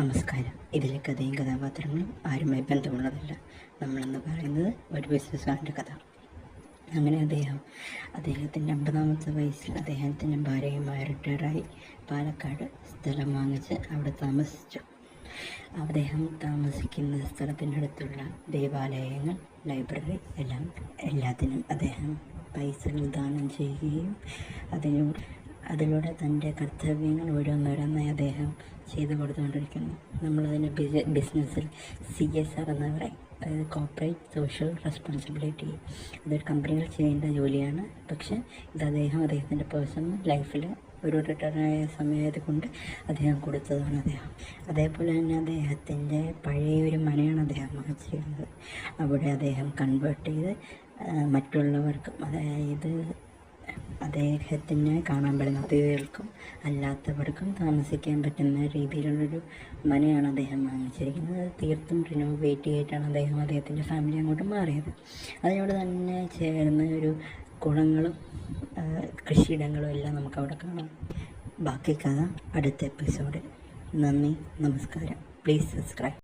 നമസ്കാരം. ഇതിലെ കഥയും കഥാപാത്രങ്ങളും ആരുമായി ബന്ധമുള്ളതല്ല. നമ്മളെന്ന് പറയുന്നത് ഒരു ബിസിനസ്സുകാരൻ്റെ കഥ. അങ്ങനെ അദ്ദേഹത്തിൻ്റെ 50-ാമത്തെ വയസ്സിൽ അദ്ദേഹത്തിൻ്റെ ഭാര്യയുമായി റിട്ടയറായി പാലക്കാട് സ്ഥലം വാങ്ങിച്ച് അവിടെ താമസിച്ചു. അദ്ദേഹം താമസിക്കുന്ന സ്ഥലത്തിനടുത്തുള്ള ദേവാലയങ്ങൾ, ലൈബ്രറി എല്ലാത്തിനും അദ്ദേഹം പൈസകൾ ദാനം ചെയ്യുകയും അതിലൂടെ തൻ്റെ കർത്തവ്യങ്ങൾ ഓരോന്നോരോന്നായി അദ്ദേഹം ചെയ്തു കൊടുത്തുകൊണ്ടിരിക്കുന്നു. നമ്മളതിന് ബിസിനസ്സിൽ CSR എന്ന് പറയും, അതായത് കോർപ്പറേറ്റ് സോഷ്യൽ റെസ്പോൺസിബിലിറ്റി. അതൊരു കമ്പനികൾ ചെയ്യേണ്ട ജോലിയാണ്. പക്ഷേ ഇത് അദ്ദേഹത്തിൻ്റെ പേഴ്സണൽ ലൈഫിൽ ഒരു റിട്ടയറായ സമയത്ത് കൊണ്ട് അദ്ദേഹം കൊടുത്തതാണ്. അതേപോലെ തന്നെ അദ്ദേഹത്തിൻ്റെ പഴയൊരു മനയാണ് അദ്ദേഹം വാങ്ങിച്ചിരിക്കുന്നത്. അവിടെ അദ്ദേഹം കൺവേർട്ട് ചെയ്ത് മറ്റുള്ളവർക്കും, അതായത് അദ്ദേഹത്തിനെ കാണാൻ പറ്റുന്ന അതിഥികൾക്കും അല്ലാത്തവർക്കും താമസിക്കാൻ പറ്റുന്ന രീതിയിലുള്ളൊരു മനയാണ് അദ്ദേഹം വാങ്ങിച്ചിരിക്കുന്നത്. തീർത്തും റിനോവേറ്റ് ചെയ്തിട്ടാണ് അദ്ദേഹത്തിൻ്റെ ഫാമിലി അങ്ങോട്ട് മാറിയത്. അതിനോട് തന്നെ ചേർന്ന് ഒരു കുളങ്ങളും കൃഷിയിടങ്ങളും എല്ലാം നമുക്കവിടെ കാണാം. ബാക്കി കഥ അടുത്ത എപ്പിസോഡിൽ. നന്ദി, നമസ്കാരം. Please subscribe.